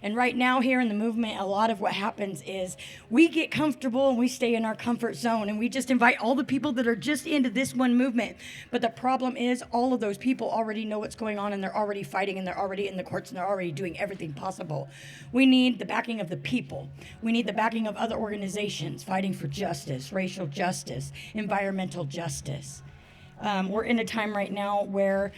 And right now here in the movement, a lot of what happens is we get comfortable and we stay in our comfort zone and we just invite all the people that are just into this one movement. But the problem is all of those people already know what's going on and they're already fighting and they're already in the courts and they're already doing everything possible. We need the backing of the people. We need the backing of other organizations fighting for justice, racial justice, environmental justice. We're in a time right now where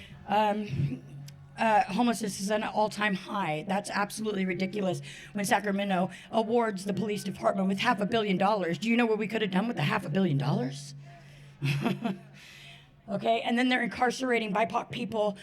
homelessness is at an all-time high. That's absolutely ridiculous. When Sacramento awards the police department with $500 million, do you know what we could have done with the $500 million? Okay, and then they're incarcerating BIPOC people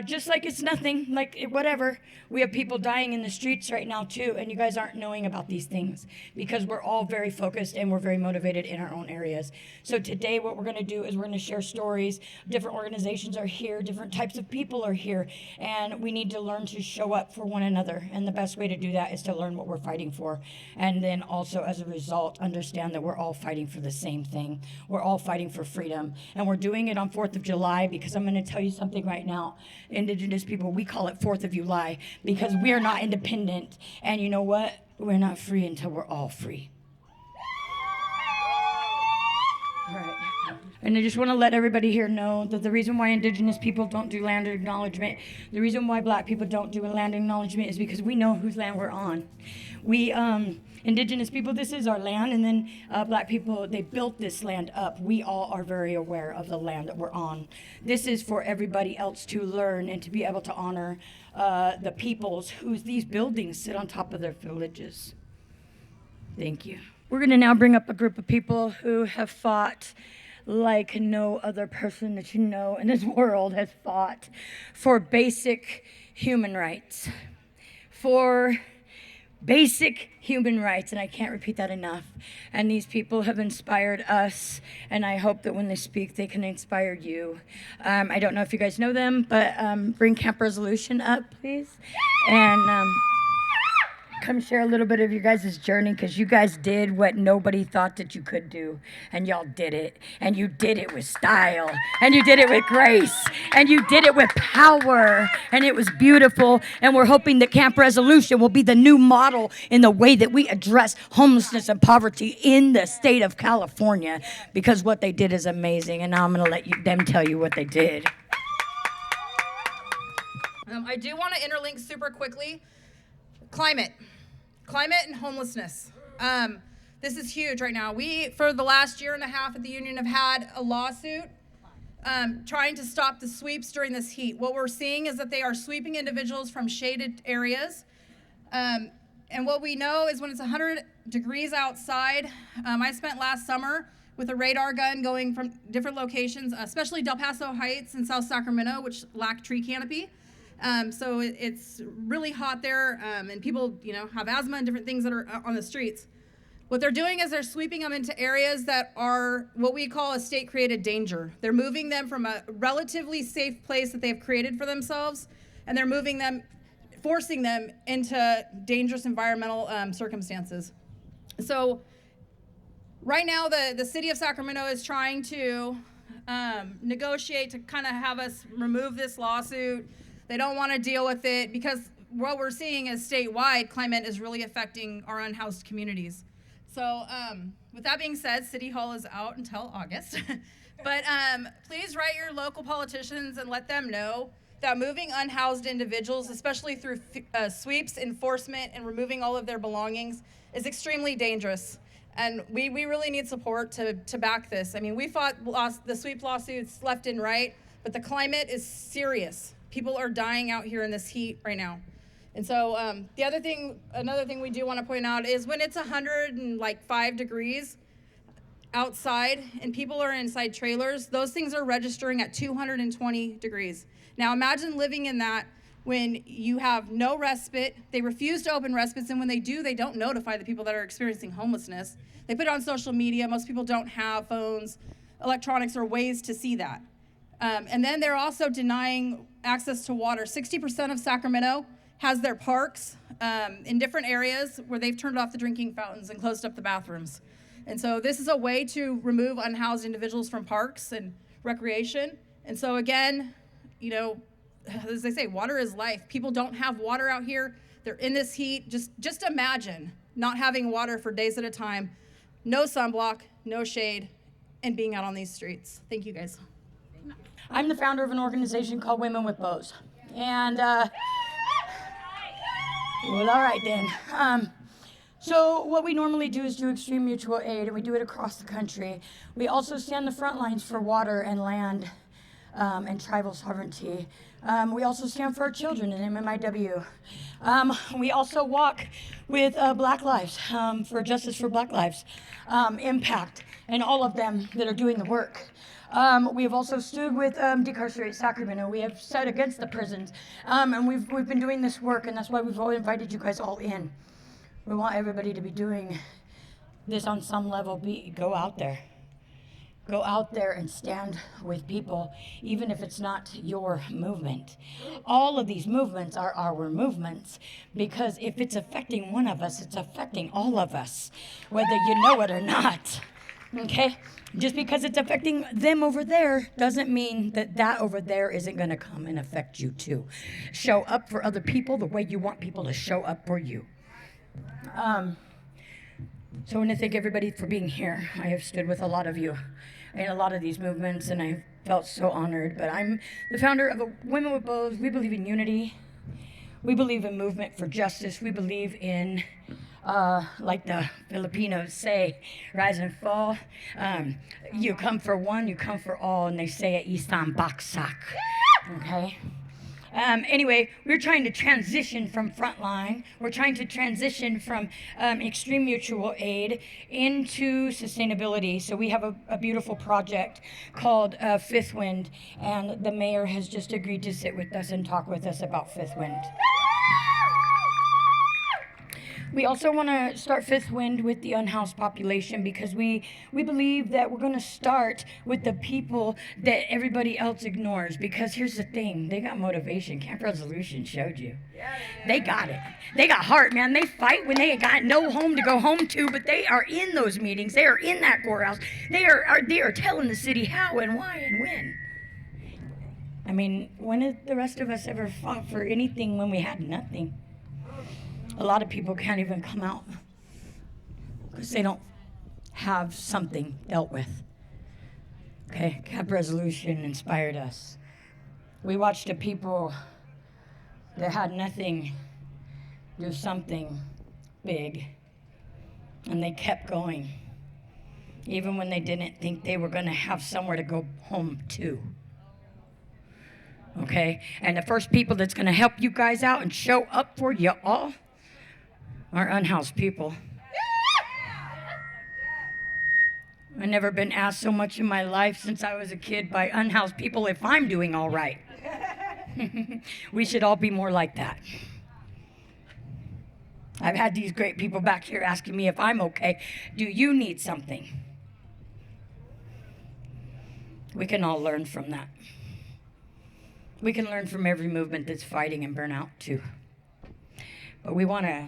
just like it's nothing, like whatever. We have people dying in the streets right now too, and you guys aren't knowing about these things because we're all very focused and we're very motivated in our own areas. So today what we're going to do is we're going to share stories. Different organizations are here, different types of people are here, and we need to learn to show up for one another. And the best way to do that is to learn what we're fighting for, and then also as a result understand that we're all fighting for the same thing. We're all fighting for freedom, and we're doing it on 4th of July because I'm going to tell you something right now. Indigenous people, we call it 4th of July because we are not independent. And you know what? We're not free until we're all free. All right. And I just want to let everybody here know that the reason why Indigenous people don't do land acknowledgement, the reason why Black people don't do a land acknowledgement is because we know whose land we're on. We, Indigenous people, this is our land, and then Black people, they built this land up. We all are very aware of the land that we're on. This is for everybody else to learn and to be able to honor the peoples whose these buildings sit on top of their villages. Thank you. We're going to now bring up a group of people who have fought like no other person that you know in this world has fought for basic human rights. For basic human rights, and I can't repeat that enough. And these people have inspired us, and I hope that when they speak, they can inspire you. I don't know if you guys know them, but bring Camp Resolution up, please. And come share a little bit of your guys' journey, because you guys did what nobody thought that you could do, and y'all did it. And you did it with style, and you did it with grace, and you did it with power, and it was beautiful. And we're hoping that Camp Resolution will be the new model in the way that we address homelessness and poverty in the state of California, because what they did is amazing. And now I'm going to let them tell you what they did. I do want to interlink super quickly. Climate and homelessness. This is huge right now. We, for the last year and a half at the union, have had a lawsuit trying to stop the sweeps during this heat. What we're seeing is that they are sweeping individuals from shaded areas. And what we know is when it's 100 degrees outside, I spent last summer with a radar gun going from different locations, especially Del Paso Heights and South Sacramento, which lack tree canopy. So it's really hot there, and people, have asthma and different things that are on the streets. What they're doing is they're sweeping them into areas that are what we call a state-created danger. They're moving them from a relatively safe place that they've created for themselves, and they're moving them, forcing them into dangerous environmental circumstances. So right now, the city of Sacramento is trying to negotiate to kind of have us remove this lawsuit. They don't want to deal with it because what we're seeing is statewide climate is really affecting our unhoused communities. So with that being said, City Hall is out until August. But please write your local politicians and let them know that moving unhoused individuals, especially through sweeps, enforcement, and removing all of their belongings is extremely dangerous. And we really need support to back this. I mean, we fought the sweep lawsuits left and right, but the climate is serious. People are dying out here in this heat right now. And so another thing we do want to point out is when it's 105 degrees outside and people are inside trailers, those things are registering at 220 degrees. Now imagine living in that when you have no respite. They refuse to open respites, and when they do, they don't notify the people that are experiencing homelessness. They put it on social media. Most people don't have phones, electronics, or ways to see that. And then they're also denying access to water. 60% of Sacramento has their parks in different areas where they've turned off the drinking fountains and closed up the bathrooms. And so this is a way to remove unhoused individuals from parks and recreation. And so again, as they say, water is life. People don't have water out here. They're in this heat. Just imagine not having water for days at a time, no sunblock, no shade, and being out on these streets. Thank you, guys. I'm the founder of an organization called Women with Bows. And, well, all right then. So what we normally do is do extreme mutual aid, and we do it across the country. We also stand the front lines for water and land and tribal sovereignty. We also stand for our children in MMIW. We also walk with Black Lives, for Justice for Black Lives, Impact, and all of them that are doing the work. We have also stood with Decarcerate Sacramento. We have stood against the prisons, and we've been doing this work, and that's why we've all invited you guys all in. We want everybody to be doing this on some level. Go out there. Go out there and stand with people, even if it's not your movement. All of these movements are our movements, because if it's affecting one of us, it's affecting all of us, whether you know it or not. Okay? Just because it's affecting them over there doesn't mean that that over there isn't going to come and affect you too. Show up for other people the way you want people to show up for you. So I want to thank everybody for being here. I have stood with a lot of you in a lot of these movements, and I felt so honored. But I'm the founder of Women with Bows. We believe in unity. We believe in movement for justice. We believe in, like the Filipinos say, rise and fall. You come for one, you come for all, and they say it isang baksak. Okay? Anyway, we're trying to transition from frontline. We're trying to transition from extreme mutual aid into sustainability. So we have a beautiful project called Fifth Wind, and the mayor has just agreed to sit with us and talk with us about Fifth Wind. We also want to start Fifth Wind with the unhoused population, because we believe that we're going to start with the people that everybody else ignores. Because here's the thing, they got motivation. Camp Resolution showed you. They got it. They got heart, man. They fight when they got no home to go home to, but they are in those meetings. They are in that courthouse. They are telling the city how and why and when. I mean, when did the rest of us ever fought for anything when we had nothing? A lot of people can't even come out because they don't have something dealt with. Okay, Camp Resolution inspired us. We watched the people that had nothing do something big, and they kept going, even when they didn't think they were going to have somewhere to go home to. Okay, and the first people that's going to help you guys out and show up for you all are unhoused people. I've never been asked so much in my life since I was a kid by unhoused people if I'm doing all right. We should all be more like that. I've had these great people back here asking me if I'm okay. Do you need something? We can all learn from that. We can learn from every movement that's fighting and burnout too. But we want to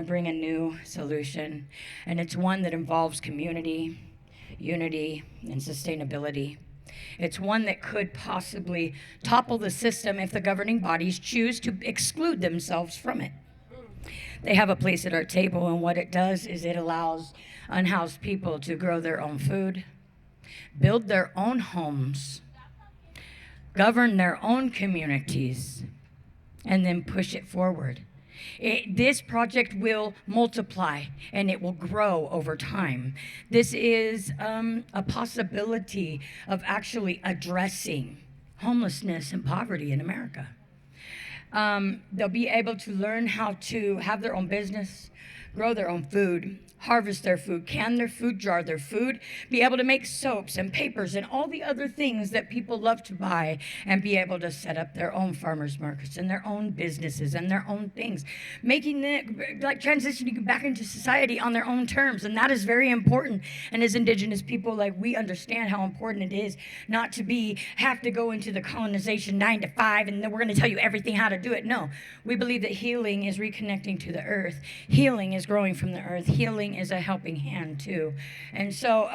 bring a new solution, and it's one that involves community, unity, and sustainability. It's one that could possibly topple the system if the governing bodies choose to exclude themselves from it. They have a place at our table, and what it does is it allows unhoused people to grow their own food, build their own homes, govern their own communities, and then push it forward. This project will multiply, and it will grow over time. This is a possibility of actually addressing homelessness and poverty in America. They'll be able to learn how to have their own business, grow their own food, harvest their food, can their food, jar their food, be able to make soaps and papers and all the other things that people love to buy, and be able to set up their own farmers markets and their own businesses and their own things, making it like transitioning back into society on their own terms. And that is very important. And as Indigenous people, like, we understand how important it is not to have to go into the colonization 9 to 5 and then we're going to tell you everything how to do it. No, we believe that healing is reconnecting to the earth. Healing is is growing from the earth. Healing is a helping hand too. And so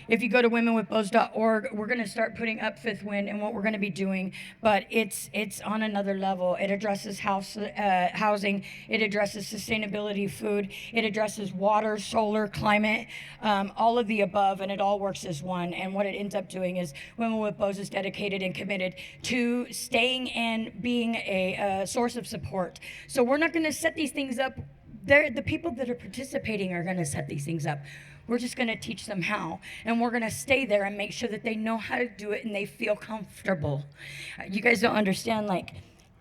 if you go to womenwithbows.org, we're going to start putting up Fifth Wind and what we're going to be doing, but it's on another level. It addresses housing, it addresses sustainability, food, it addresses water, solar, climate, all of the above, and it all works as one. And what it ends up doing is Women with Bows is dedicated and committed to staying and being a source of support. So we're not going to set these things up. The people that are participating are going to set these things up. We're just going to teach them how, and we're going to stay there and make sure that they know how to do it and they feel comfortable. You guys don't understand, like,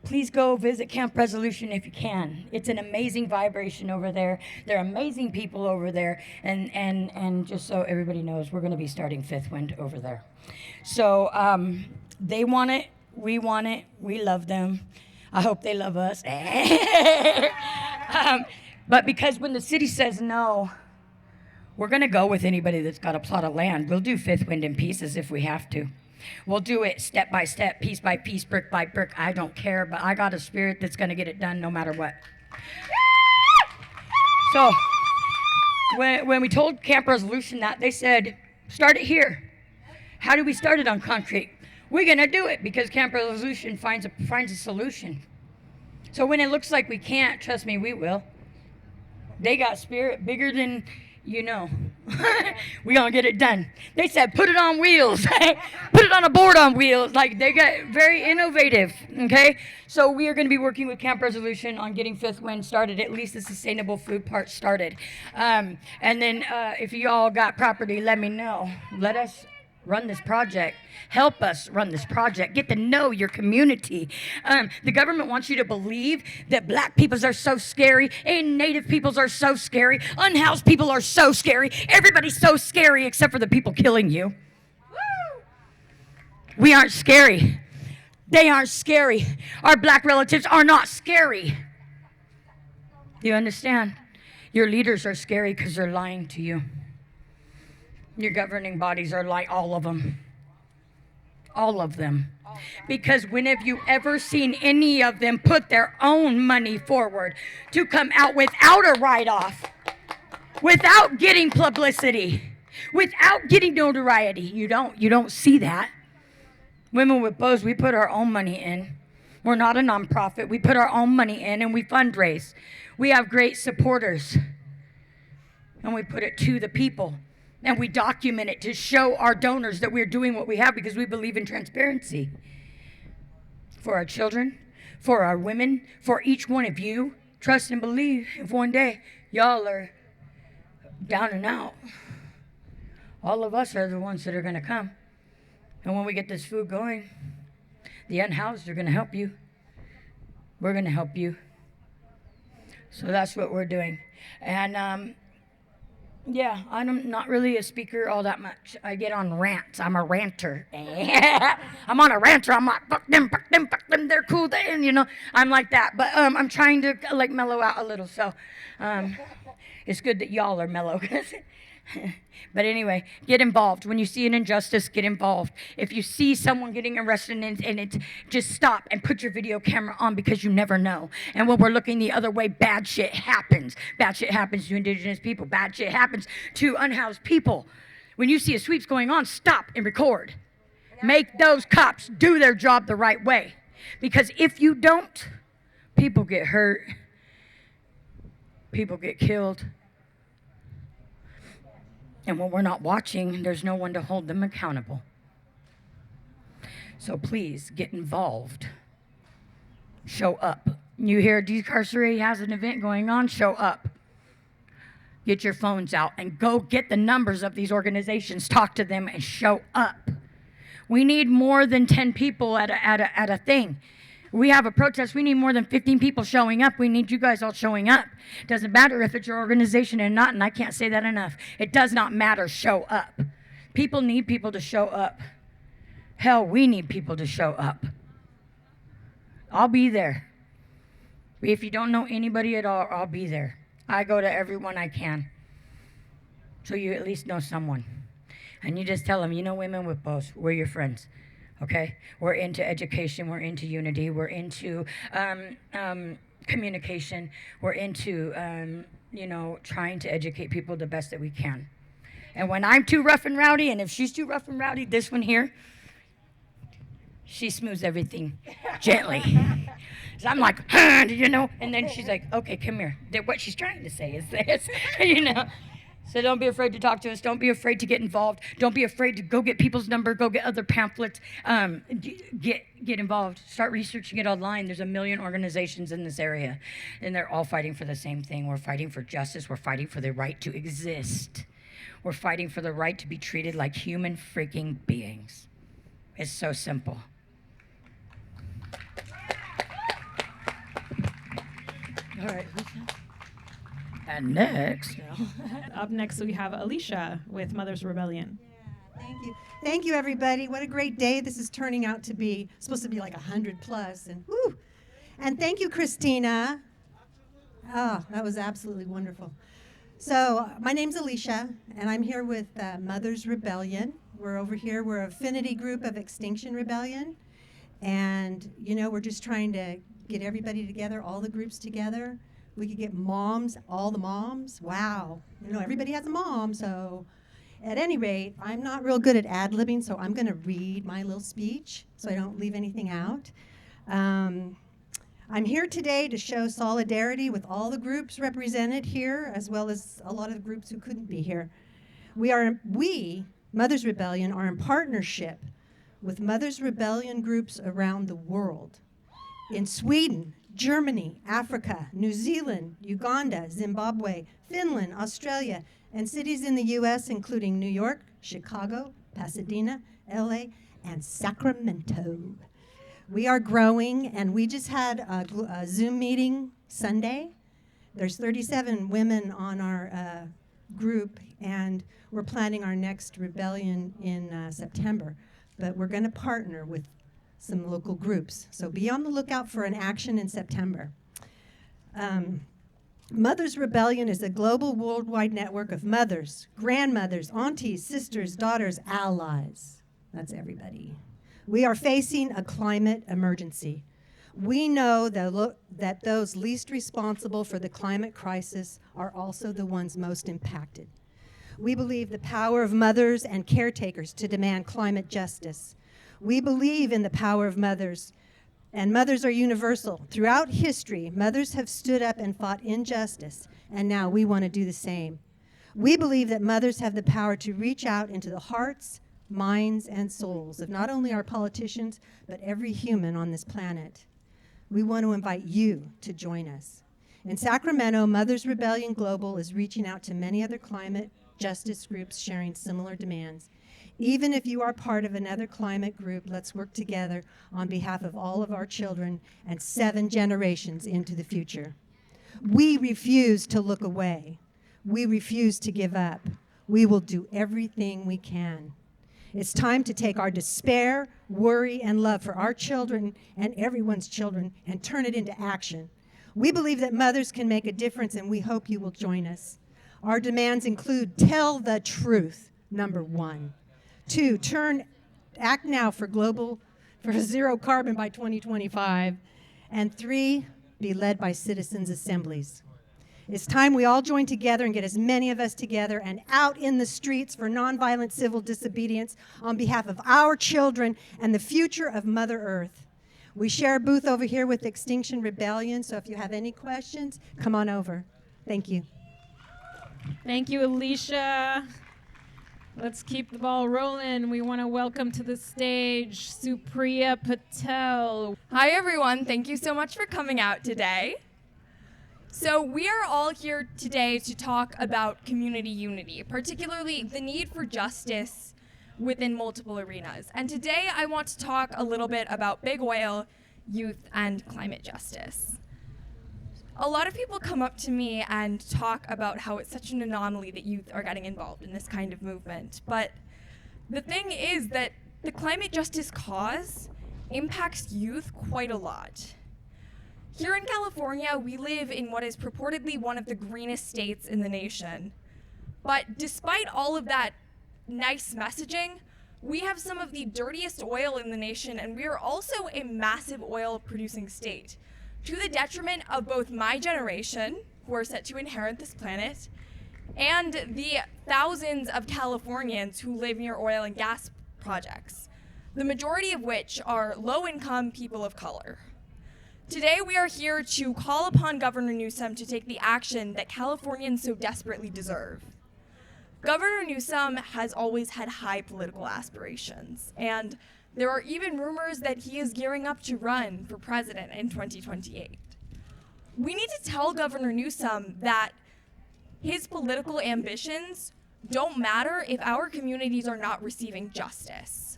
please go visit Camp Resolution if you can. It's an amazing vibration over there. They're amazing people over there, and just so everybody knows, we're going to be starting Fifth Wind over there. So they want it, we want it, we love them. I hope they love us. But because when the city says no, we're going to go with anybody that's got a plot of land. We'll do Fifth Wind in pieces if we have to. We'll do it step by step, piece by piece, brick by brick. I don't care, but I got a spirit that's going to get it done no matter what. So when we told Camp Resolution that, they said, start it here. How do we start it on concrete? We're going to do it because Camp Resolution finds a solution. So when it looks like we can't, trust me, we will. They got spirit bigger than, you know. We're going to get it done. They said, put it on wheels. Put it on a board on wheels. Like, they got very innovative, okay? So we are going to be working with Camp Resolution on getting Fifth Wind started, at least the sustainable food part started. And then if you all got property, let me know. Let us run this project. Help us run this project. Get to know your community. The government wants you to believe that black peoples are so scary and native peoples are so scary. Unhoused people are so scary. Everybody's so scary except for the people killing you. Woo! We aren't scary. They aren't scary. Our black relatives are not scary. You understand? Your leaders are scary because they're lying to you. Your governing bodies are like all of them. All of them. Because when have you ever seen any of them put their own money forward to come out without a write-off, without getting publicity, without getting notoriety? You don't see that. Women with Bows, we put our own money in. We're not a nonprofit. We put our own money in and we fundraise. We have great supporters. And we put it to the people. And we document it to show our donors that we're doing what we have because we believe in transparency. For our children, for our women, for each one of you, trust and believe if one day y'all are down and out, all of us are the ones that are going to come. And when we get this food going, the unhoused are going to help you. We're going to help you. So that's what we're doing. And yeah, I'm not really a speaker all that much. I get on rants. I'm a ranter. I'm on a ranter. I'm like, fuck them, they're cool. I'm like that. But I'm trying to like mellow out a little. So it's good that y'all are mellow. But anyway, get involved. When you see an injustice, get involved. If you see someone getting arrested and it's just stop and put your video camera on because you never know. And when we're looking the other way, bad shit happens. Bad shit happens to indigenous people. Bad shit happens to unhoused people. When you see a sweeps going on, stop and record. Make those cops do their job the right way. Because if you don't, people get hurt. People get killed. And when we're not watching, there's no one to hold them accountable. So please get involved. Show up. You hear Decarcerate has an event going on, show up. Get your phones out and go get the numbers of these organizations, talk to them and show up. We need more than 10 people at a thing. We have a protest. We need more than 15 people showing up. We need you guys all showing up. Doesn't matter if it's your organization or not, and I can't say that enough. It does not matter. Show up. People need people to show up. Hell, we need people to show up. I'll be there. If you don't know anybody at all, I'll be there. I go to everyone I can. So you at least know someone. And you just tell them, Women with Bows, we're your friends. Okay, we're into education, we're into unity, we're into communication. We're into, trying to educate people the best that we can. And when I'm too rough and rowdy, and if she's too rough and rowdy, this one here, she smooths everything gently. So I'm like, and then she's like, okay, come here. What she's trying to say is this, So don't be afraid to talk to us. Don't be afraid to get involved. Don't be afraid to go get people's number, go get other pamphlets, get involved. Start researching it online. There's 1 million organizations in this area, and they're all fighting for the same thing. We're fighting for justice. We're fighting for the right to exist. We're fighting for the right to be treated like human freaking beings. It's so simple. All right. And next. Up next, we have Alicia with Mother's Rebellion. Yeah, thank you. Thank you, everybody. What a great day this is turning out to be. It's supposed to be like 100 plus. And woo! And thank you, Christina. Oh, that was absolutely wonderful. So my name's Alicia, and I'm here with Mother's Rebellion. We're over here. We're an affinity group of Extinction Rebellion. And, we're just trying to get everybody together, all the groups together. We could get moms, all the moms. Wow. Everybody has a mom. So at any rate, I'm not real good at ad-libbing, so I'm going to read my little speech so I don't leave anything out. I'm here today to show solidarity with all the groups represented here, as well as a lot of the groups who couldn't be here. We, Mother's Rebellion, are in partnership with Mother's Rebellion groups around the world. In Sweden, Germany, Africa, New Zealand, Uganda, Zimbabwe, Finland, Australia, and cities in the U.S., including New York, Chicago, Pasadena, L.A., and Sacramento. We are growing, and we just had a Zoom meeting Sunday. There's 37 women on our group, and we're planning our next rebellion in September. But we're going to partner with some local groups. So be on the lookout for an action in September. Mother's Rebellion is a global worldwide network of mothers, grandmothers, aunties, sisters, daughters, allies. That's everybody. We are facing a climate emergency. We know that those least responsible for the climate crisis are also the ones most impacted. We believe the power of mothers and caretakers to demand climate justice. We believe in the power of mothers, and mothers are universal. Throughout history, mothers have stood up and fought injustice, and now we want to do the same. We believe that mothers have the power to reach out into the hearts, minds, and souls of not only our politicians, but every human on this planet. We want to invite you to join us. In Sacramento, Mother's Rebellion Global is reaching out to many other climate justice groups sharing similar demands. Even if you are part of another climate group, let's work together on behalf of all of our children and 7 generations into the future. We refuse to look away. We refuse to give up. We will do everything we can. It's time to take our despair, worry, and love for our children and everyone's children and turn it into action. We believe that mothers can make a difference, and we hope you will join us. Our demands include tell the truth, number 1. 2, act now for zero carbon by 2025. And 3, be led by citizens' assemblies. It's time we all join together and get as many of us together and out in the streets for nonviolent civil disobedience on behalf of our children and the future of Mother Earth. We share a booth over here with Extinction Rebellion, so if you have any questions, come on over. Thank you. Thank you, Alicia. Let's keep the ball rolling. We want to welcome to the stage Supriya Patel. Hi, everyone. Thank you so much for coming out today. So we are all here today to talk about community unity, particularly the need for justice within multiple arenas. And today I want to talk a little bit about big oil, youth, and climate justice. A lot of people come up to me and talk about how it's such an anomaly that youth are getting involved in this kind of movement. But the thing is that the climate justice cause impacts youth quite a lot. Here in California, we live in what is purportedly one of the greenest states in the nation. But despite all of that nice messaging, we have some of the dirtiest oil in the nation, and we are also a massive oil-producing state. to the detriment of both my generation, who are set to inherit this planet, and the thousands of Californians who live near oil and gas projects, the majority of which are low-income people of color. Today, we are here to call upon Governor Newsom to take the action that Californians so desperately deserve. Governor Newsom has always had high political aspirations, and there are even rumors that he is gearing up to run for president in 2028. We need to tell Governor Newsom that his political ambitions don't matter if our communities are not receiving justice.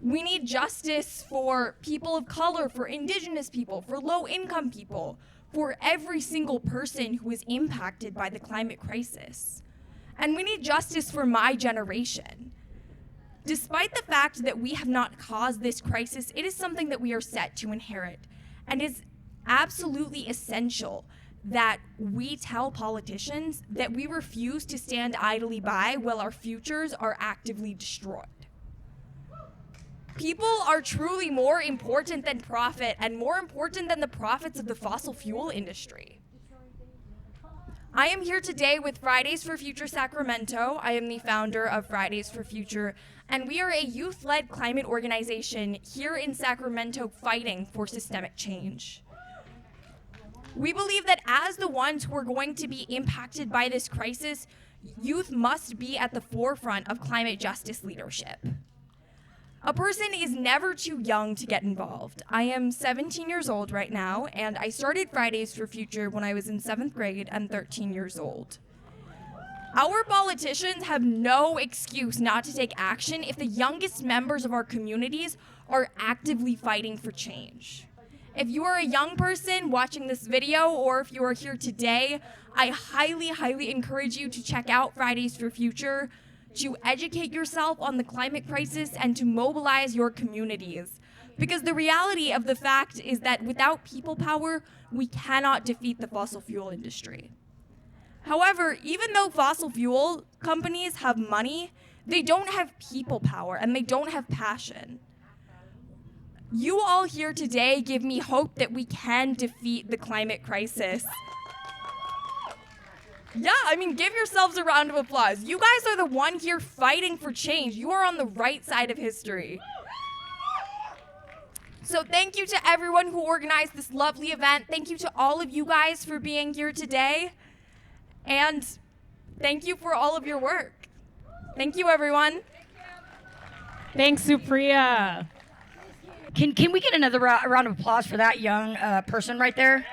We need justice for people of color, for indigenous people, for low-income people, for every single person who is impacted by the climate crisis. And we need justice for my generation. Despite the fact that we have not caused this crisis, it is something that we are set to inherit, and is absolutely essential that we tell politicians that we refuse to stand idly by while our futures are actively destroyed. People are truly more important than profit, and more important than the profits of the fossil fuel industry. I am here today with Fridays for Future Sacramento. I am the founder of Fridays for Future, and we are a youth-led climate organization here in Sacramento fighting for systemic change. We believe that as the ones who are going to be impacted by this crisis, youth must be at the forefront of climate justice leadership. A person is never too young to get involved. I am 17 years old right now, and I started Fridays for Future when I was in 7th grade and 13 years old. Our politicians have no excuse not to take action if the youngest members of our communities are actively fighting for change. If you are a young person watching this video, or if you are here today, I highly encourage you to check out Fridays for Future, to educate yourself on the climate crisis, and to mobilize your communities. Because the reality of the fact is that without people power, we cannot defeat the fossil fuel industry. However, even though fossil fuel companies have money, they don't have people power and they don't have passion. You all here today give me hope that we can defeat the climate crisis. Yeah, I mean, give yourselves a round of applause. You guys are the one here fighting for change. You are on the right side of history. So thank you to everyone who organized this lovely event. Thank you to all of you guys for being here today. And thank you for all of your work. Thank you, everyone. Thanks, Supriya. Can we get another round of applause for that young person right there?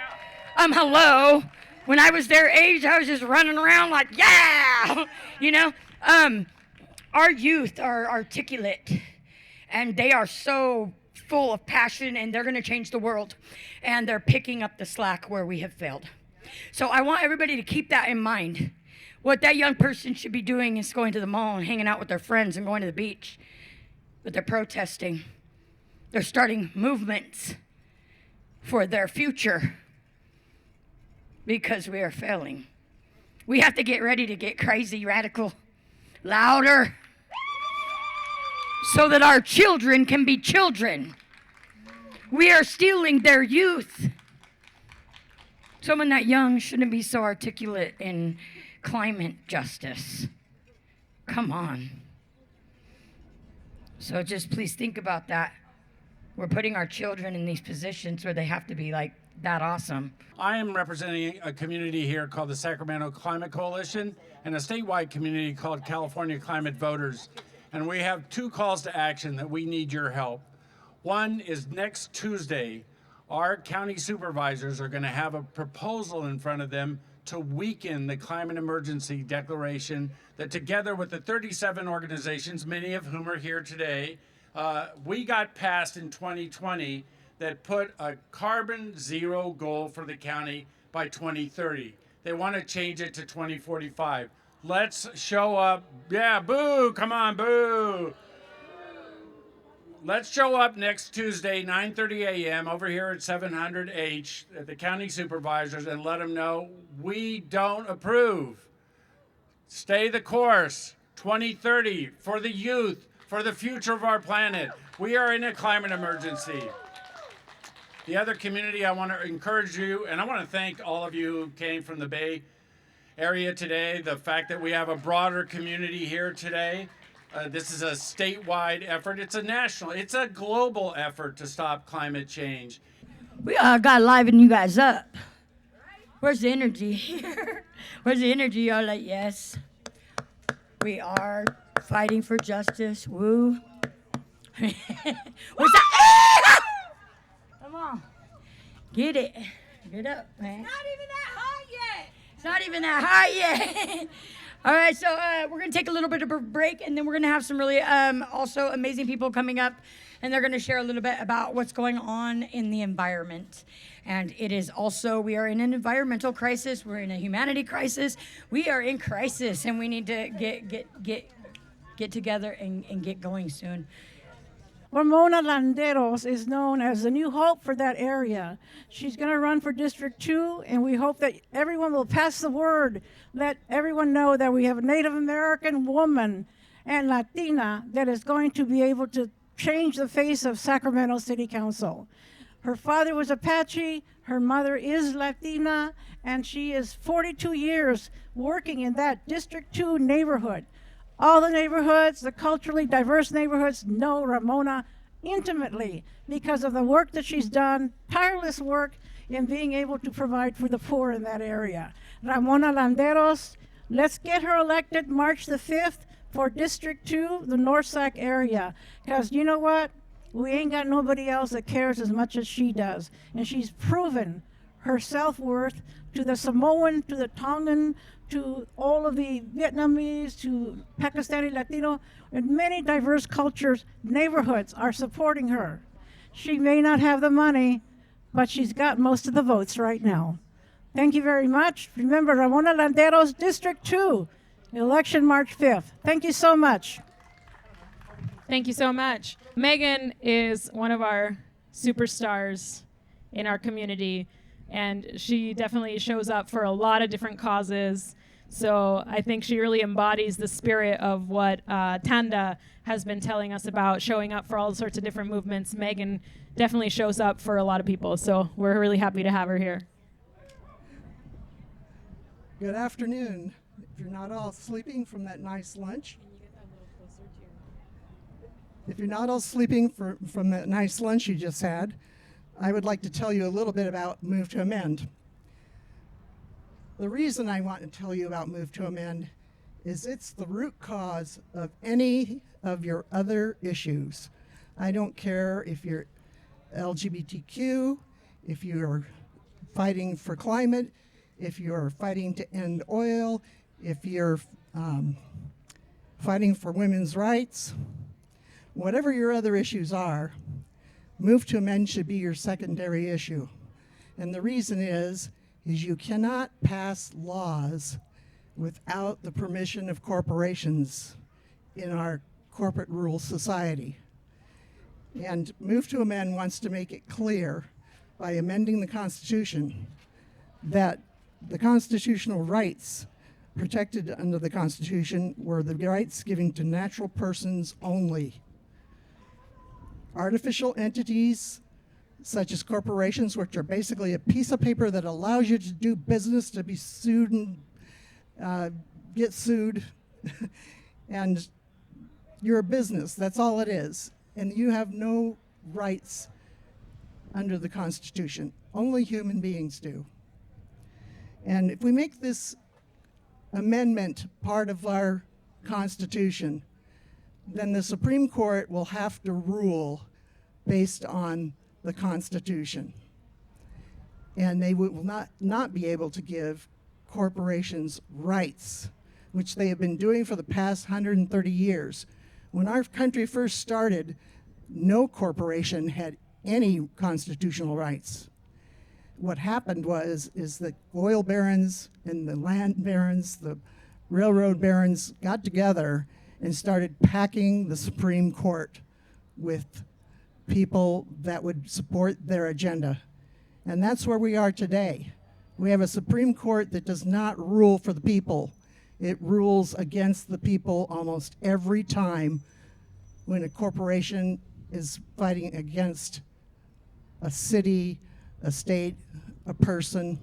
Hello. When I was their age, I was just running around like, yeah, you know. Our youth are articulate, and they are so full of passion, and they're going to change the world, and they're picking up the slack where we have failed. So I want everybody to keep that in mind. What that young person should be doing is going to the mall and hanging out with their friends and going to the beach, but they're protesting. They're starting movements for their future. Because we are failing. We have to get ready to get crazy, radical, louder, so that our children can be children. We are stealing their youth. Someone that young shouldn't be so articulate in climate justice. Come on. So just please think about that. We're putting our children in these positions where they have to be like that awesome. I am representing a community here called the Sacramento Climate Coalition and a statewide community called California Climate Voters. And we have two calls to action that we need your help. One is next Tuesday, our county supervisors are going to have a proposal in front of them to weaken the climate emergency declaration that, together with the 37 organizations, many of whom are here today, we got passed in 2020 that put a carbon zero goal for the county by 2030. They want to change it to 2045. Let's show up. Yeah, boo, come on, boo. Let's show up next Tuesday, 9:30 a.m. over here at 700H at the county supervisors and let them know we don't approve. Stay the course. 2030 for the youth, for the future of our planet. We are in a climate emergency. The other community, I want to encourage you, and I want to thank all of you who came from the Bay Area today. The fact that we have a broader community here today. This is a statewide effort. It's a global effort to stop climate change. We got to liven you guys up. Where's the energy here? Where's the energy? Y'all like, yes, we are fighting for justice. Woo. What's that? Come on. Get it. Get up, man. Not even that hot yet. It's not even that hot yet. All right, so we're going to take a little bit of a break, and then we're going to have some really also amazing people coming up, and they're going to share a little bit about what's going on in the environment. And it is also, we are in an environmental crisis. We're in a humanity crisis. We are in crisis, and we need to get together and get going soon. Ramona Landeros is known as the new hope for that area. She's going to run for District 2, and we hope that everyone will pass the word. Let everyone know that we have a Native American woman and Latina that is going to be able to change the face of Sacramento City Council. Her father was Apache, her mother is Latina, and she is 42 years working in that District 2 neighborhood. All the neighborhoods, the culturally diverse neighborhoods, know Ramona intimately because of the work that she's done, tireless work in being able to provide for the poor in that area. Ramona Landeros, let's get her elected March the 5th for District 2, the North Sac area. Because you know what? We ain't got nobody else that cares as much as she does. And she's proven her self-worth to the Samoan, to the Tongan, to all of the Vietnamese, to Pakistani, Latino, and many diverse cultures, neighborhoods are supporting her. She may not have the money, but she's got most of the votes right now. Thank you very much. Remember, Ramona Landeros, District 2, election March 5th. Thank you so much. Thank you so much. Megan is one of our superstars in our community, and she definitely shows up for a lot of different causes. So I think she really embodies the spirit of what Tanda has been telling us about, showing up for all sorts of different movements. Megan definitely shows up for a lot of people, so we're really happy to have her here. Good afternoon. If you're not all sleeping from that nice lunch, you just had, I would like to tell you a little bit about Move to Amend. The reason I want to tell you about Move to Amend is it's the root cause of any of your other issues. I don't care if you're LGBTQ, if you're fighting for climate, if you're fighting to end oil, if you're fighting for women's rights, whatever your other issues are, Move to Amend should be your secondary issue. And the reason is you cannot pass laws without the permission of corporations in our corporate rule society. And Move to Amend wants to make it clear by amending the Constitution that the constitutional rights protected under the Constitution were the rights given to natural persons only. Artificial entities, such as corporations, which are basically a piece of paper that allows you to do business, to be sued and get sued, and you're a business, that's all it is. And you have no rights under the Constitution. Only human beings do. And if we make this amendment part of our Constitution, then the Supreme Court will have to rule based on the Constitution. And they will not be able to give corporations rights, which they have been doing for the past 130 years. When our country first started, no corporation had any constitutional rights. What happened is the oil barons and the land barons, the railroad barons got together and started packing the Supreme Court with people that would support their agenda. And that's where we are today. We have a Supreme Court that does not rule for the people. It rules against the people almost every time when a corporation is fighting against a city, a state, a person,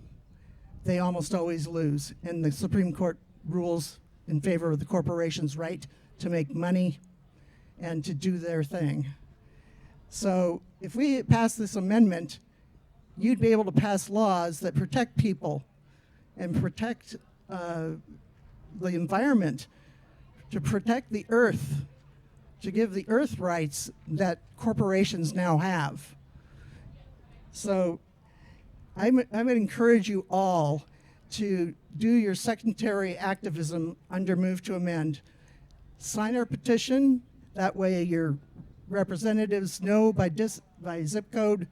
they almost always lose. And the Supreme Court rules in favor of the corporation's right to make money and to do their thing. So if we pass this amendment, you'd be able to pass laws that protect people and protect the environment, to protect the earth, to give the earth rights that corporations now have. So I would encourage you all to do your secondary activism under Move to Amend. Sign our petition. That way your representatives know by zip code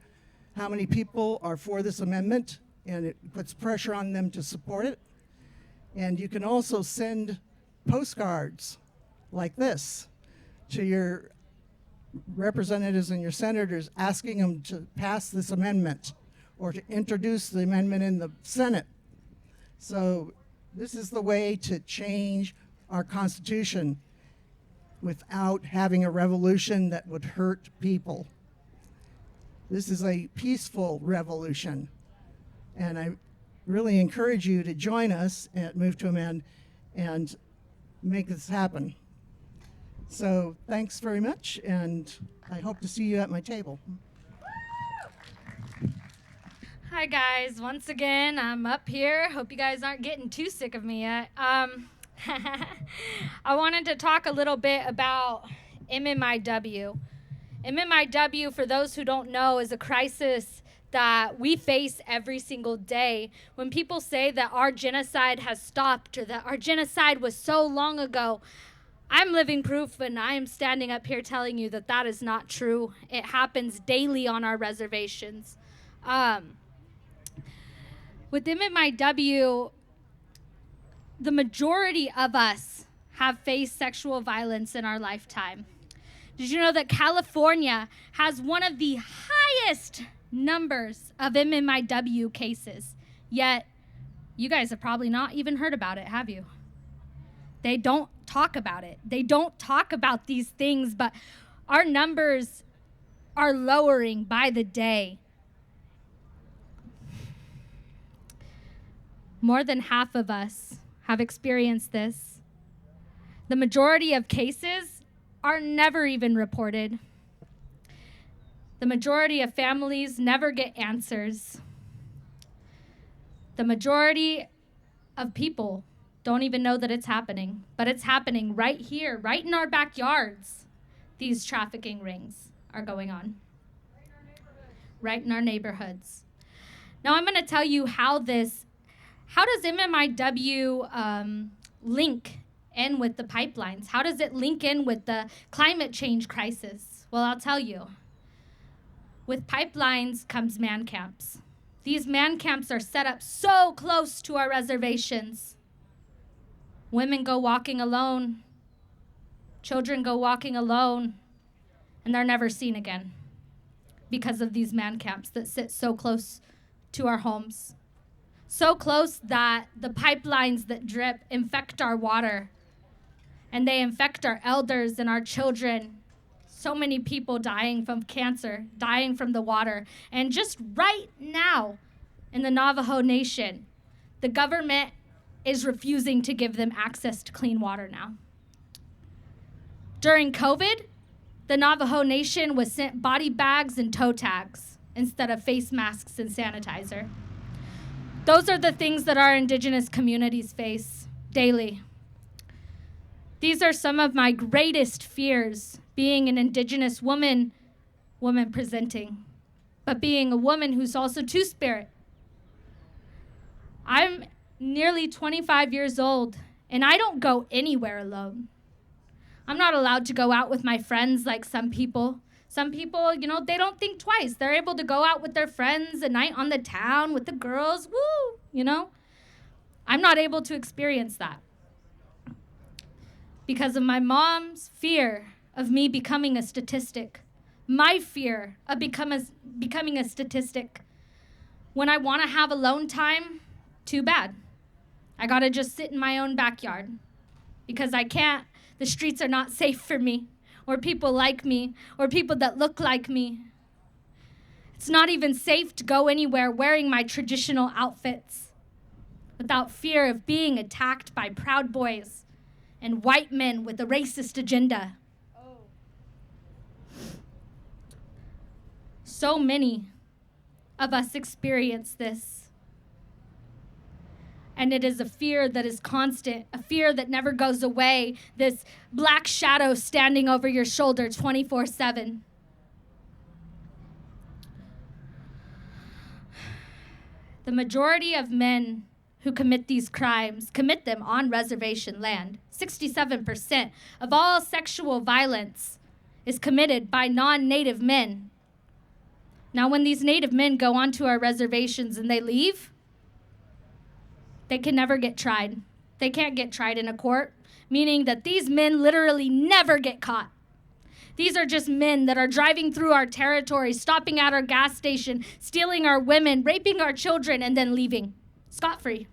how many people are for this amendment, and it puts pressure on them to support it. And you can also send postcards like this to your representatives and your senators asking them to pass this amendment or to introduce the amendment in the Senate. So this is the way to change our Constitution without having a revolution that would hurt people. This is a peaceful revolution. And I really encourage you to join us at Move to Amend and make this happen. So thanks very much, and I hope to see you at my table. Hi guys, once again, I'm up here. Hope you guys aren't getting too sick of me yet. I wanted to talk a little bit about MMIW. MMIW, for those who don't know, is a crisis that we face every single day. When people say that our genocide has stopped or that our genocide was so long ago, I'm living proof, and I am standing up here telling you that that is not true. It happens daily on our reservations. With MMIW, the majority of us have faced sexual violence in our lifetime. Did you know that California has one of the highest numbers of MMIW cases? Yet, you guys have probably not even heard about it, have you? They don't talk about it. They don't talk about these things, but our numbers are lowering by the day. More than half of us have experienced this. The majority of cases are never even reported. The majority of families never get answers. The majority of people don't even know that it's happening, but it's happening right here, right in our backyards. These trafficking rings are going on. Right in our neighborhoods. Now I'm gonna tell you how does MMIW link in with the pipelines? How does it link in with the climate change crisis? Well, I'll tell you. With pipelines comes man camps. These man camps are set up so close to our reservations. Women go walking alone. Children go walking alone, and they're never seen again because of these man camps that sit so close to our homes. So close that the pipelines that drip infect our water, and they infect our elders and our children. So many people dying from cancer, dying from the water. And just right now in the Navajo Nation, the government is refusing to give them access to clean water now. During COVID, the Navajo Nation was sent body bags and toe tags instead of face masks and sanitizer. Those are the things that our indigenous communities face daily. These are some of my greatest fears, being an indigenous woman presenting, but being a woman who's also two-spirit. I'm nearly 25 years old, and I don't go anywhere alone. I'm not allowed to go out with my friends like some people. Some people, they don't think twice. They're able to go out with their friends a night on the town with the girls, woo, I'm not able to experience that because of my mom's fear of me becoming a statistic, my fear of becoming a statistic. When I want to have alone time, too bad. I gotta just sit in my own backyard because I can't. The streets are not safe for me, or people like me, or people that look like me. It's not even safe to go anywhere wearing my traditional outfits without fear of being attacked by Proud Boys and white men with a racist agenda. So many of us experience this. And it is a fear that is constant, a fear that never goes away, this black shadow standing over your shoulder 24/7. The majority of men who commit these crimes commit them on reservation land. 67% of all sexual violence is committed by non-Native men. Now, when these Native men go onto our reservations and they leave, they can never get tried. They can't get tried in a court, meaning that these men literally never get caught. These are just men that are driving through our territory, stopping at our gas station, stealing our women, raping our children, and then leaving scot-free.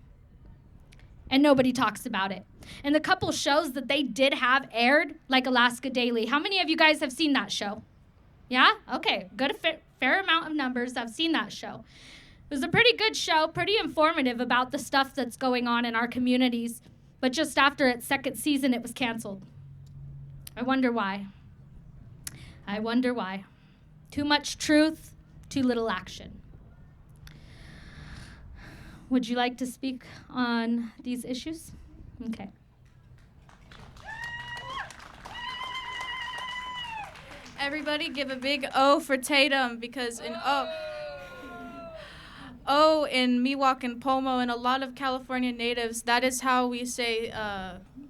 And nobody talks about it. And the couple shows that they did have aired, like Alaska Daily. How many of you guys have seen that show? Yeah? Okay, good, fair amount of numbers have seen that show. It was a pretty good show, pretty informative about the stuff that's going on in our communities. But just after its second season, it was canceled. I wonder why. I wonder why. Too much truth, too little action. Would you like to speak on these issues? Okay. Everybody give a big O for Tatumn, because in O in Miwok and Pomo and a lot of California natives, that is how we say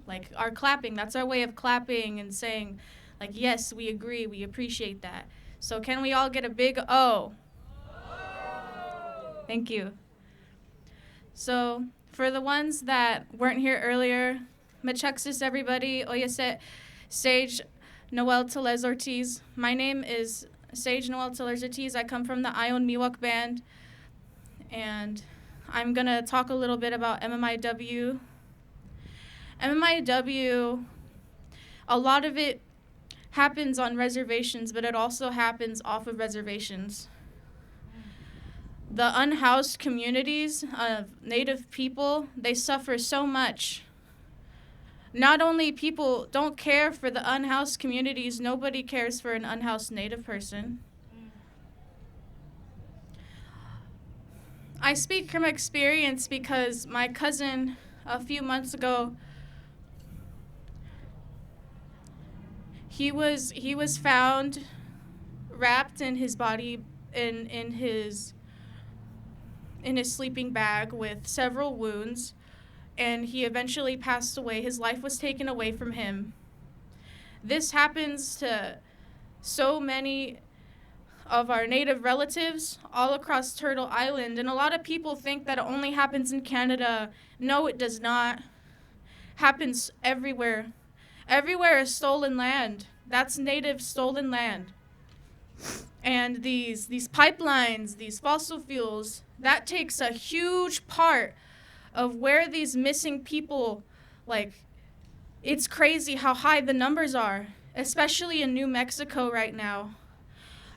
like our clapping. That's our way of clapping and saying like, yes, we agree, we appreciate that. So can we all get a big O? Thank you. So for the ones that weren't here earlier, Machexis everybody, Oyaset, Sage Noel Tellez-Ortiz. My name is Sage Noel Tellez-Ortiz. I come from the Ion Miwok band, and I'm gonna talk a little bit about MMIW. MMIW, a lot of it happens on reservations, but it also happens off of reservations. The unhoused communities of Native people, they suffer so much. Not only people don't care for the unhoused communities, nobody cares for an unhoused Native person. I speak from experience because my cousin a few months ago, he was found wrapped in his body in his sleeping bag with several wounds, and he eventually passed away. His life was taken away from him. This happens to so many of our Native relatives all across Turtle Island, and a lot of people think that it only happens in Canada. No, it does not. Happens everywhere. Everywhere is stolen land. That's Native stolen land. And these pipelines, these fossil fuels, that takes a huge part of where these missing people, like, it's crazy how high the numbers are, especially in New Mexico right now.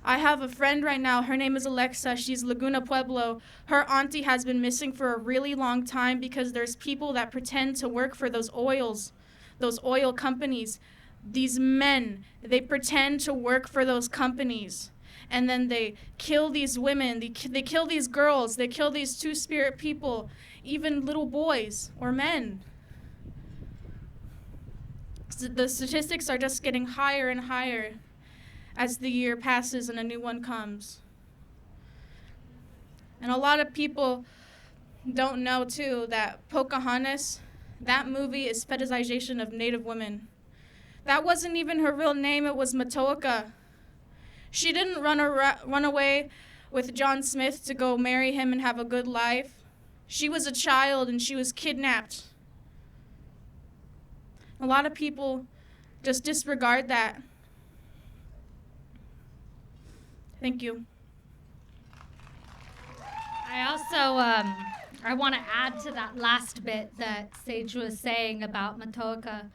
I have a friend right now, her name is Alexa, she's Laguna Pueblo. Her auntie has been missing for a really long time because there's people that pretend to work for those oil companies. These men, they pretend to work for those companies. And then they kill these women, they kill these girls, they kill these two-spirit people, even little boys or men. The statistics are just getting higher and higher as the year passes and a new one comes. And a lot of people don't know, too, that Pocahontas, that movie is fetishization of Native women. That wasn't even her real name, it was Matoaka. She didn't run away with John Smith to go marry him and have a good life. She was a child and she was kidnapped. A lot of people just disregard that. Thank you. I also I want to add to that last bit that Sage was saying about Matoaka.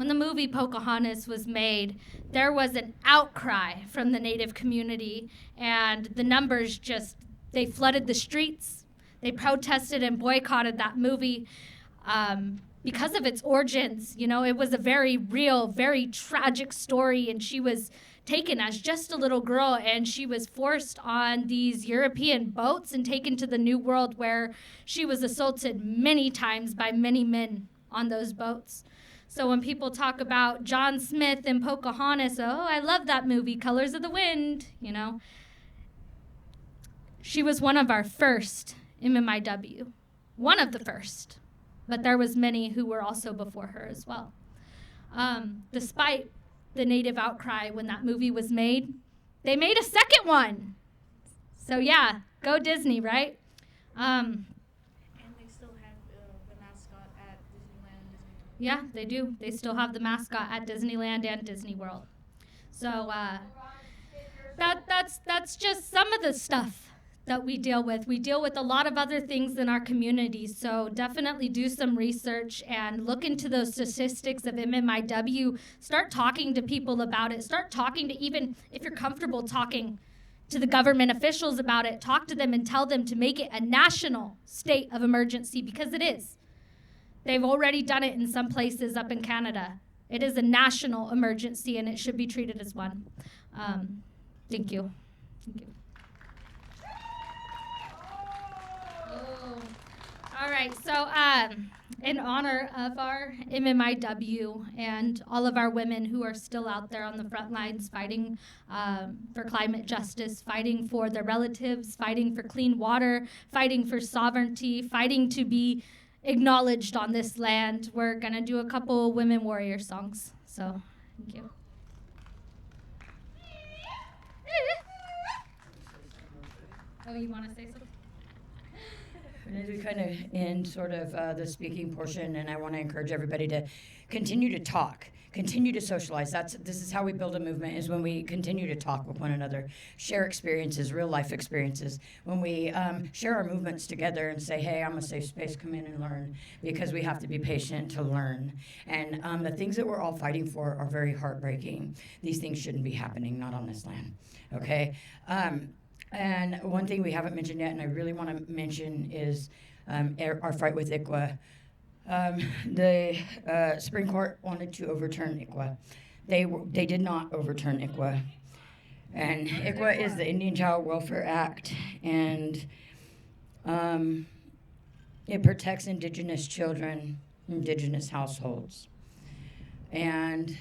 when the movie Pocahontas was made, there was an outcry from the Native community, and the numbers they flooded the streets. They protested and boycotted that movie because of its origins. You know, it was a very real, very tragic story, and she was taken as just a little girl, and she was forced on these European boats and taken to the New World, where she was assaulted many times by many men on those boats. So when people talk about John Smith and Pocahontas, oh, I love that movie, Colors of the Wind, you know. She was one of our first MMIW, one of the first, but there was many who were also before her as well. Despite the Native outcry when that movie was made, they made a second one. So yeah, go Disney, right? And they still have the mascot at Disneyland. Yeah, they do. They still have the mascot at Disneyland and Disney World. So that's just some of the stuff that we deal with. We deal with a lot of other things in our community. So definitely do some research and look into those statistics of MMIW. Start talking to people about it. Start talking to, even if you're comfortable talking to the government officials about it, talk to them and tell them to make it a national state of emergency, because it is. They've already done it in some places up in Canada. It is a national emergency, and it should be treated as one. Thank you. Thank you. All right, so in honor of our MMIW and all of our women who are still out there on the front lines fighting for climate justice, fighting for their relatives, fighting for clean water, fighting for sovereignty, fighting to be acknowledged on this land, we're going to do a couple women warrior songs. So, thank you. Oh, you want to say something? As we kind of end sort of the speaking portion, and I want to encourage everybody to continue to talk, continue to socialize. This is how we build a movement, is when we continue to talk with one another, share experiences, real life experiences. When we share our movements together and say, hey, I'm a safe space, come in and learn, because we have to be patient to learn. And the things that we're all fighting for are very heartbreaking. These things shouldn't be happening, not on this land, okay? And one thing we haven't mentioned yet, and I really want to mention, is our fight with ICWA. The Supreme Court wanted to overturn ICWA. They did not overturn ICWA. And ICWA is the Indian Child Welfare Act, and it protects Indigenous children, Indigenous households. And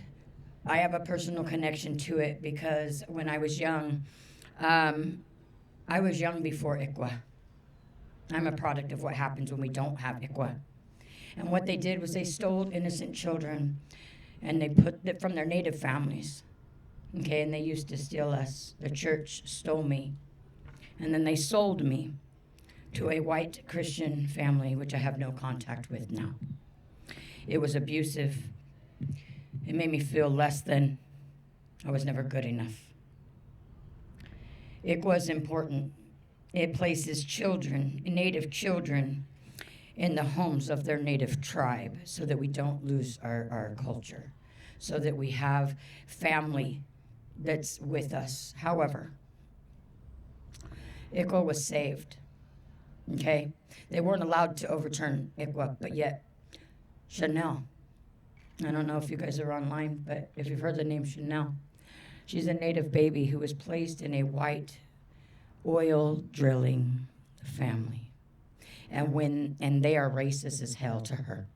I have a personal connection to it because when I was young, I was young before ICWA. I'm a product of what happens when we don't have ICWA. And what they did was they stole innocent children, and they put it from their native families. Okay, and they used to steal us. The church stole me. And then they sold me to a white Christian family, which I have no contact with now. It was abusive. It made me feel less than. I was never good enough. It was important. It places children, native children, in the homes of their native tribe so that we don't lose our culture, so that we have family that's with us. However, ICWA was saved, okay? They weren't allowed to overturn ICWA, but yet Chanel, I don't know if you guys are online, but if you've heard the name Chanel, she's a native baby who was placed in a white oil drilling family. And they are racist as hell to her.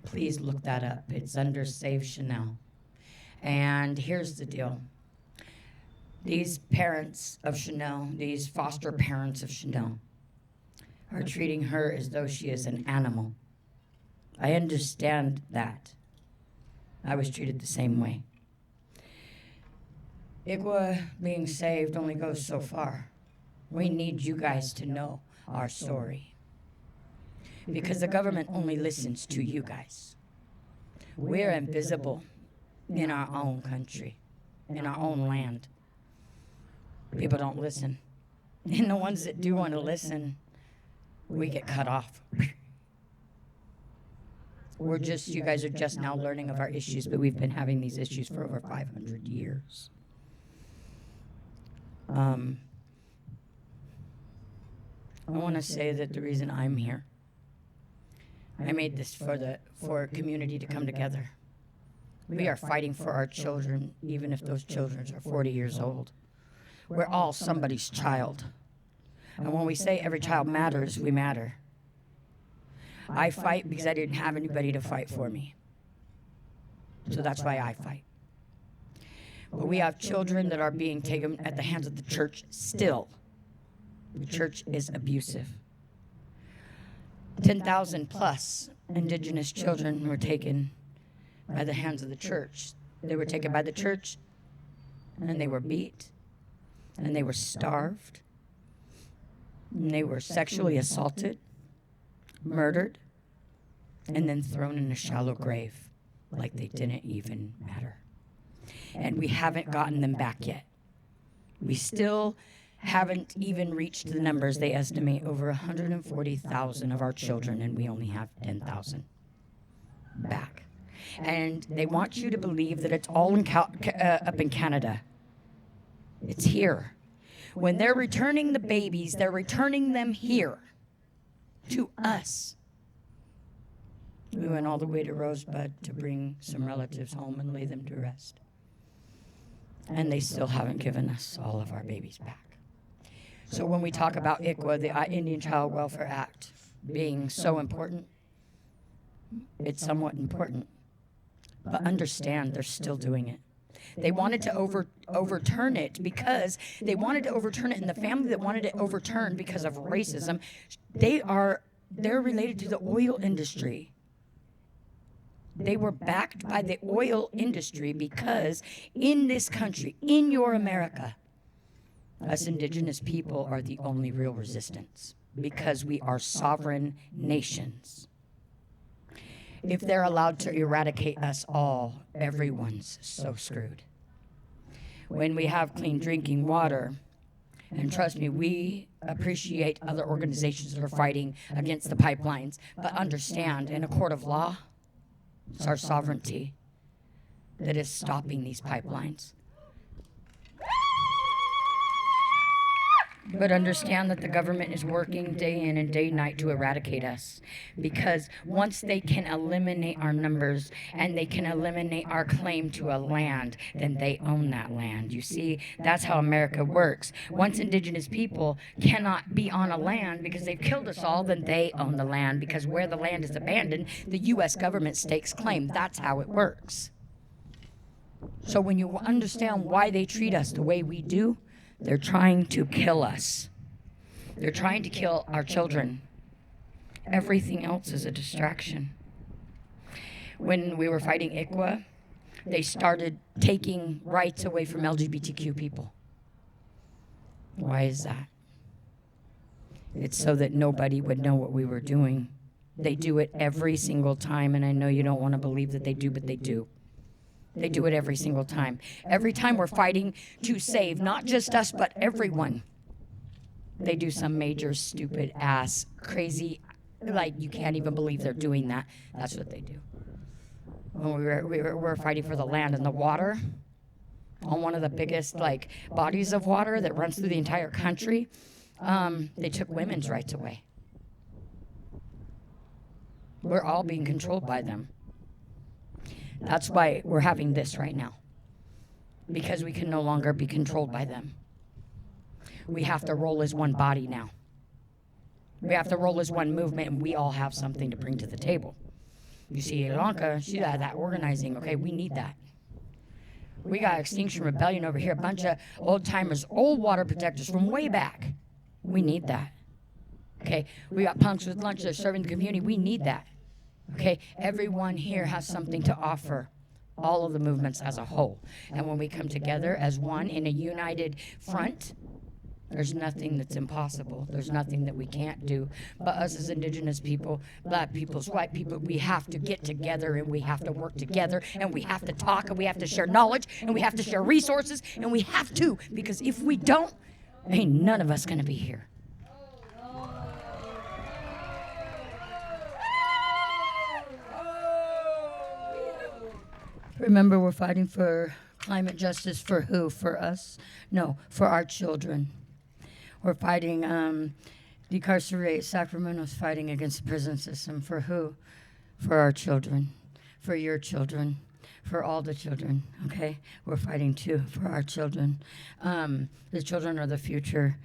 Please look that up. It's under Save Chanel. And here's the deal. These parents of Chanel, these foster parents of Chanel, are treating her as though she is an animal. I understand that. I was treated the same way. ICWA being saved only goes so far. We need you guys to know our story, because the government only listens to you guys. We're invisible in our own country, in our own land. People don't listen. And the ones that do want to listen, we get cut off. You guys are just now learning of our issues, but we've been having these issues for over 500 years. I want to say that the reason I'm here, I made this for a community to come together. We are fighting for our children, even if those children are 40 years old. We're all somebody's child. And when we say every child matters, we matter. I fight because I didn't have anybody to fight for me. So that's why I fight. But we have children that are being taken at the hands of the church still. The church is abusive. 10,000 plus indigenous children were taken by the hands of the church. They were taken by the church, and they were beat, and they were starved, and they were sexually assaulted, murdered, and then thrown in a shallow grave like they didn't even matter. And we haven't gotten them back yet. We still haven't even reached the numbers. They estimate over 140,000 of our children, and we only have 10,000 back. And they want you to believe that it's all up in Canada. It's here. When they're returning the babies, they're returning them here to us. We went all the way to Rosebud to bring some relatives home and lay them to rest. And they still haven't given us all of our babies back. So when we talk about ICWA, the Indian Child Welfare Act, being so important, it's somewhat important. But understand, they're still doing it. They wanted to overturn it because they wanted to overturn it, and the family that wanted it overturned because of racism, they're related to the oil industry. They were backed by the oil industry because in this country, in your America, us indigenous people are the only real resistance because we are sovereign nations. If they're allowed to eradicate us all, everyone's so screwed. When we have clean drinking water, and trust me, we appreciate other organizations that are fighting against the pipelines, but understand, in a court of law, it's our sovereignty that is stopping these pipelines. But understand that the government is working day in and day night to eradicate us. Because once they can eliminate our numbers and they can eliminate our claim to a land, then they own that land. You see, that's how America works. Once indigenous people cannot be on a land because they've killed us all, then they own the land. Because where the land is abandoned, the U.S. government stakes claim. That's how it works. So when you understand why they treat us the way we do, they're trying to kill us. They're trying to kill our children. Everything else is a distraction. When we were fighting ICWA, they started taking rights away from LGBTQ people. Why is that? It's so that nobody would know what we were doing. They do it every single time, and I know you don't want to believe that they do, but they do. They do it every single time. Every time we're fighting to save not just us, but everyone, they do some major stupid ass crazy, like you can't even believe they're doing that. That's what they do. When we were fighting for the land and the water, on one of the biggest bodies of water that runs through the entire country, they took women's rights away. We're all being controlled by them. That's why we're having this right now, because we can no longer be controlled by them. We have to roll as one body now. We have to roll as one movement, and we all have something to bring to the table. You see, Ilanka, she had that organizing. Okay, we need that. We got Extinction Rebellion over here, a bunch of old-timers, old water protectors from way back. We need that. Okay, we got punks with lunch that are serving the community. We need that. Okay, everyone here has something to offer, all of the movements as a whole. And when we come together as one in a united front, there's nothing that's impossible. There's nothing that we can't do. But us as indigenous people, black people, white people, we have to get together and we have to work together and we have to talk and we have to share knowledge and we have to share resources and we have to, because if we don't, ain't none of us gonna be here. Remember, we're fighting for climate justice for who? For us? No, for our children. We're fighting, decarcerate. Sacramento's fighting against the prison system. For who? For our children. For your children. For all the children, okay? We're fighting too for our children. The children are the future.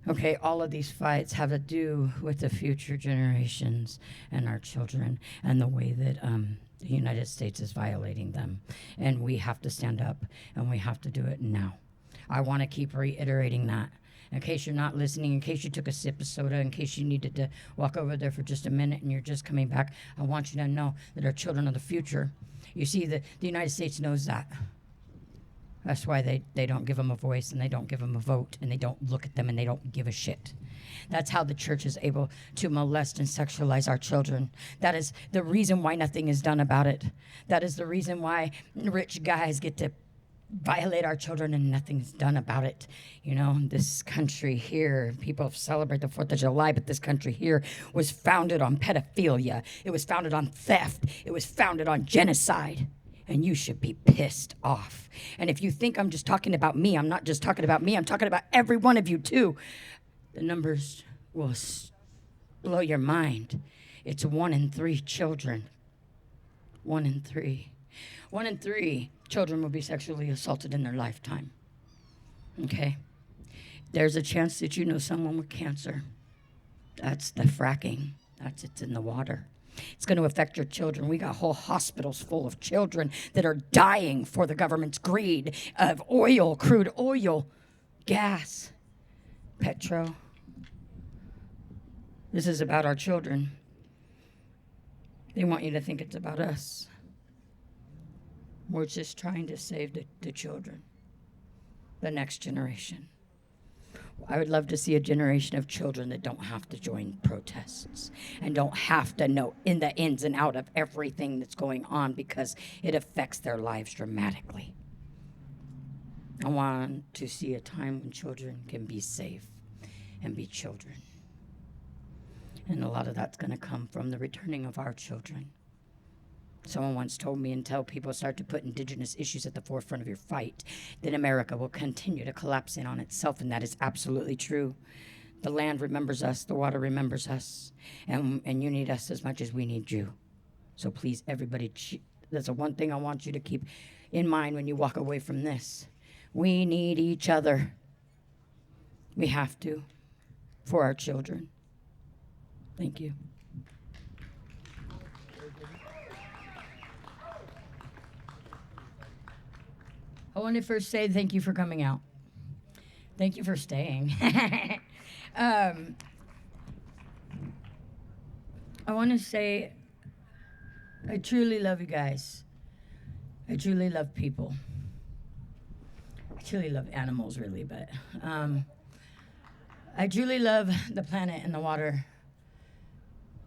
Okay, all of these fights have to do with the future generations and our children and the way that the United States is violating them. And we have to stand up, and we have to do it now. I want to keep reiterating that. In case you're not listening, in case you took a sip of soda, in case you needed to walk over there for just a minute and you're just coming back, I want you to know that our children are the future. You see, the United States knows that. That's why they don't give them a voice, and they don't give them a vote, and they don't look at them, and they don't give a shit. That's how the church is able to molest and sexualize our children. That is the reason why nothing is done about it. That is the reason why rich guys get to violate our children and nothing's done about it. You know, this country here, people celebrate the 4th of July, but this country here was founded on pedophilia. It was founded on theft. It was founded on genocide. And you should be pissed off. And if you think I'm just talking about me, I'm not just talking about me. I'm talking about every one of you too. The numbers will blow your mind. It's 1 in 3 children. 1 in 3. 1 in 3 children will be sexually assaulted in their lifetime. Okay? There's a chance that you know someone with cancer. That's the fracking. It's in the water. It's going to affect your children. We got whole hospitals full of children that are dying for the government's greed of oil, crude oil, gas, petrol. This is about our children. They want you to think it's about us. We're just trying to save the children, the next generation. I would love to see a generation of children that don't have to join protests and don't have to know in the ins and out of everything that's going on because it affects their lives dramatically. I want to see a time when children can be safe and be children. And a lot of that's going to come from the returning of our children. Someone once told me, until people start to put indigenous issues at the forefront of your fight, then America will continue to collapse in on itself, and that is absolutely true. The land remembers us, the water remembers us, and you need us as much as we need you. So please, everybody, that's the one thing I want you to keep in mind when you walk away from this. We need each other. We have to, for our children. Thank you. I want to first say thank you for coming out. Thank you for staying. I want to say I truly love you guys. I truly love people. I truly love animals, really, but I truly love the planet and the water.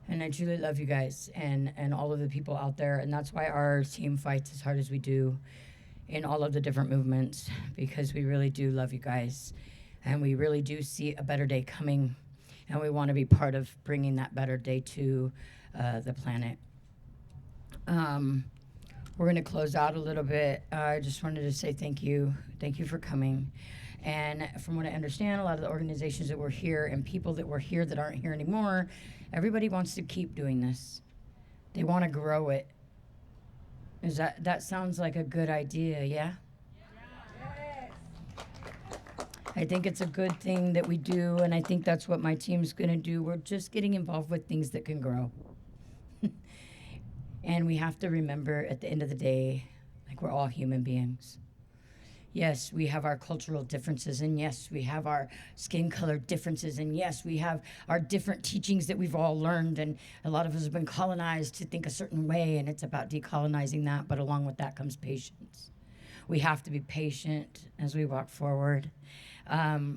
And I truly love you guys and all of the people out there. And that's why our team fights as hard as we do in all of the different movements, because we really do love you guys. And we really do see a better day coming. And we want to be part of bringing that better day to the planet. We're going to close out a little bit. I just wanted to say thank you. Thank you for coming. And from what I understand, a lot of the organizations that were here and people that were here that aren't here anymore, everybody wants to keep doing this. They want to grow it. That sounds like a good idea, yeah? Yes. I think it's a good thing that we do, and I think that's what my team's going to do. We're just getting involved with things that can grow. And we have to remember at the end of the day, like, we're all human beings. Yes, we have our cultural differences, and yes, we have our skin color differences, and yes, we have our different teachings that we've all learned, and a lot of us have been colonized to think a certain way, and it's about decolonizing that, but along with that comes patience. We have to be patient as we walk forward.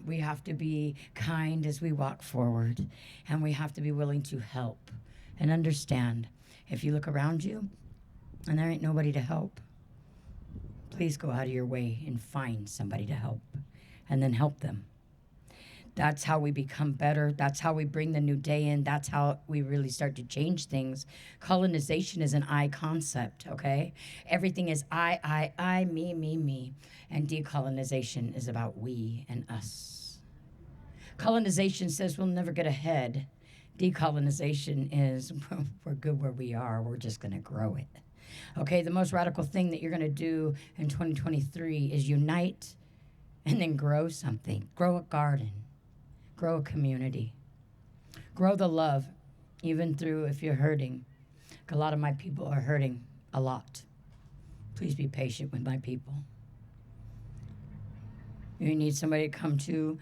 We have to be kind as we walk forward, and we have to be willing to help and understand. If you look around you and there ain't nobody to help, please go out of your way and find somebody to help, and then help them. That's how we become better. That's how we bring the new day in. That's how we really start to change things. Colonization is an I concept, okay? Everything is I, me. And decolonization is about we and us. Colonization says we'll never get ahead. Decolonization is we're good where we are. We're just going to grow it. Okay, the most radical thing that you're going to do in 2023 is unite and then grow something. Grow a garden. Grow a community. Grow the love, even through if you're hurting. A lot of my people are hurting a lot. Please be patient with my people. You need somebody to come to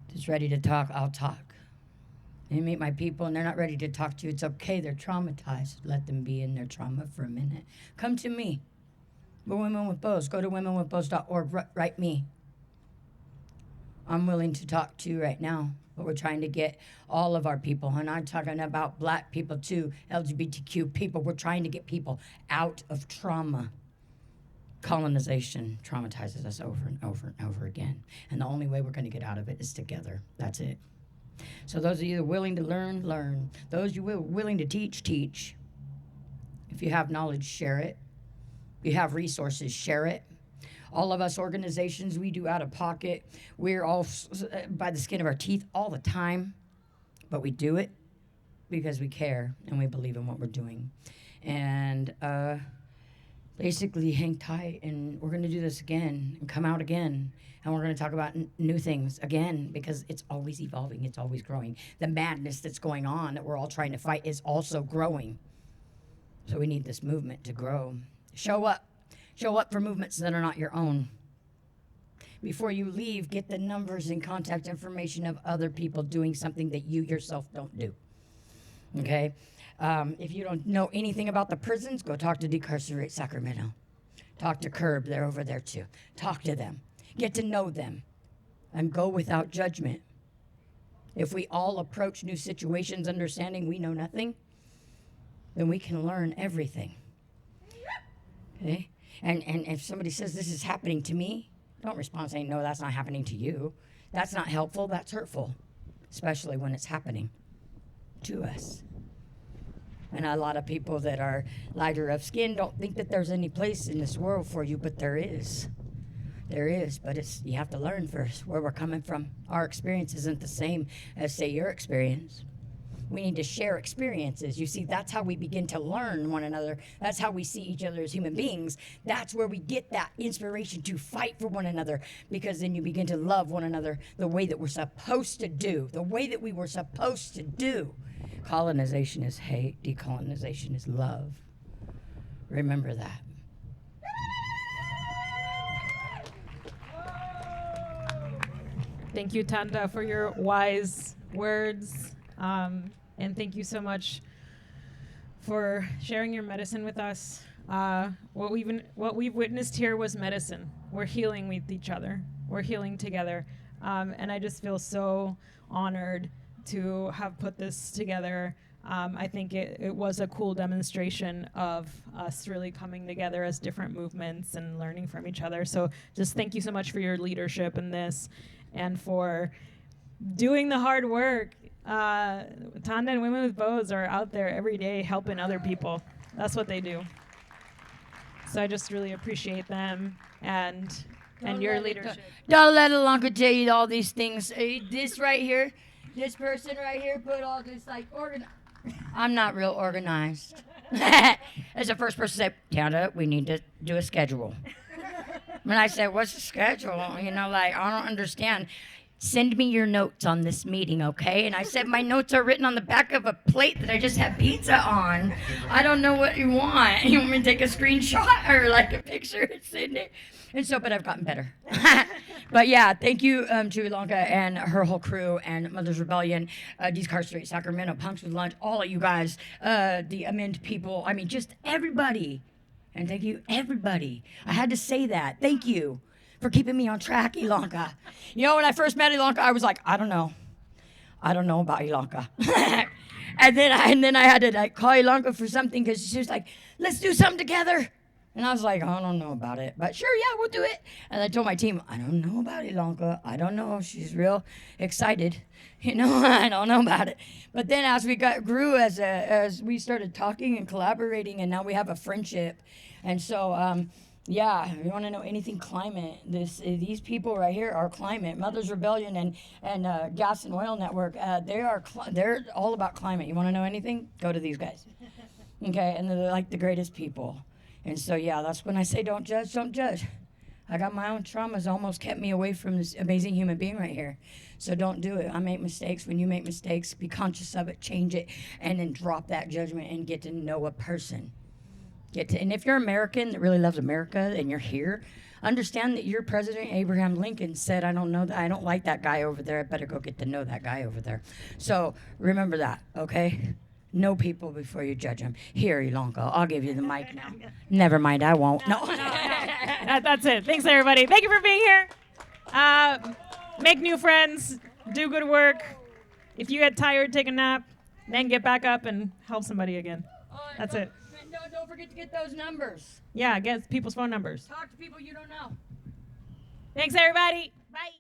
that's ready to talk, I'll talk. You meet my people and they're not ready to talk to you, it's okay, they're traumatized. Let them be in their trauma for a minute. Come to me. We're Women with Bows. Go to womenwithbows.org, write me. I'm willing to talk to you right now, but we're trying to get all of our people, and I'm talking about Black people too, LGBTQ people. We're trying to get people out of trauma. Colonization traumatizes us over and over and over again, and the only way we're going to get out of it is together. That's it. So those of you that are willing to learn, learn. Those of you who are willing to teach, teach. If you have knowledge, share it. If you have resources, share it. All of us organizations, we do out of pocket. We're all by the skin of our teeth all the time, but we do it because we care and we believe in what we're doing. And basically hang tight, and we're going to do this again and come out again. And we're going to talk about new things again because it's always evolving. It's always growing. The madness that's going on that we're all trying to fight is also growing. So we need this movement to grow. Show up. Show up for movements that are not your own. Before you leave, get the numbers and contact information of other people doing something that you yourself don't do. Okay? If you don't know anything about the prisons, go talk to Decarcerate Sacramento. Talk to Curb, they're over there too. Talk to them. Get to know them. And go without judgment. If we all approach new situations understanding we know nothing, then we can learn everything. Okay? And if somebody says this is happening to me, don't respond saying, no, that's not happening to you. That's not helpful, that's hurtful, especially when it's happening to us. And a lot of people that are lighter of skin don't think that there's any place in this world for you, but there is. There is, but you have to learn first where we're coming from. Our experience isn't the same as, say, your experience. We need to share experiences. You see, that's how we begin to learn one another. That's how we see each other as human beings. That's where we get that inspiration to fight for one another, because then you begin to love one another the way that we're supposed to do, the way that we were supposed to do. Colonization is hate. Decolonization is love. Remember that. Thank you, Tanda, for your wise words. And thank you so much for sharing your medicine with us. What we've witnessed here was medicine. We're healing with each other. We're healing together. And I just feel so honored to have put this together. I think it was a cool demonstration of us really coming together as different movements and learning from each other. So just thank you so much for your leadership in this and for doing the hard work. Tanda and Women with Bows are out there every day helping other people. That's what they do. So I just really appreciate them and your leadership. Don't let Alonka tell you all these things. This right here, this person right here put all this like organized. I'm not real organized. As the first person said, Tanda, we need to do a schedule. And I said, what's the schedule? You know, like, I don't understand. Send me your notes on this meeting, okay? And I said, my notes are written on the back of a plate that I just had pizza on. I don't know what you want. You want me to take a screenshot or like a picture and send it? And so, but I've gotten better. But yeah, thank you to Ilanka and her whole crew and Mother's Rebellion, Decarcerate Sacramento, Punks with Lunch, all of you guys, the Amend people. I mean, just everybody. And thank you, everybody. I had to say that. Thank you for keeping me on track, Ilanka. You know, when I first met Ilanka, I was like, I don't know about Ilanka. and then I had to like call Ilanka for something because she was like, let's do something together. And I was like, I don't know about it, but sure, yeah, we'll do it. And I told my team, I don't know about Ilanka. I don't know. She's real excited. I don't know about it. But then as we grew, as we started talking and collaborating, and now we have a friendship. And so, yeah, if you want to know anything climate, these people right here are climate. Mother's Rebellion and Gas and Oil Network, they're all about climate. You want to know anything? Go to these guys. Okay, and they're like the greatest people. And so, yeah, that's when I say don't judge, don't judge. I got my own traumas almost kept me away from this amazing human being right here. So don't do it. I make mistakes. When you make mistakes, be conscious of it, change it, and then drop that judgment and get to know a person. And if you're American that really loves America and you're here, understand that your President Abraham Lincoln said, I don't like that guy over there. I better go get to know that guy over there. So remember that, okay? Know people before you judge them. Here, Ilanka, I'll give you the mic now. Never mind, I won't. No. That's it. Thanks, everybody. Thank you for being here. Make new friends. Do good work. If you get tired, take a nap. Then get back up and help somebody again. That's it. Don't forget to get those numbers. Yeah, get people's phone numbers. Talk to people you don't know. Thanks, everybody. Bye.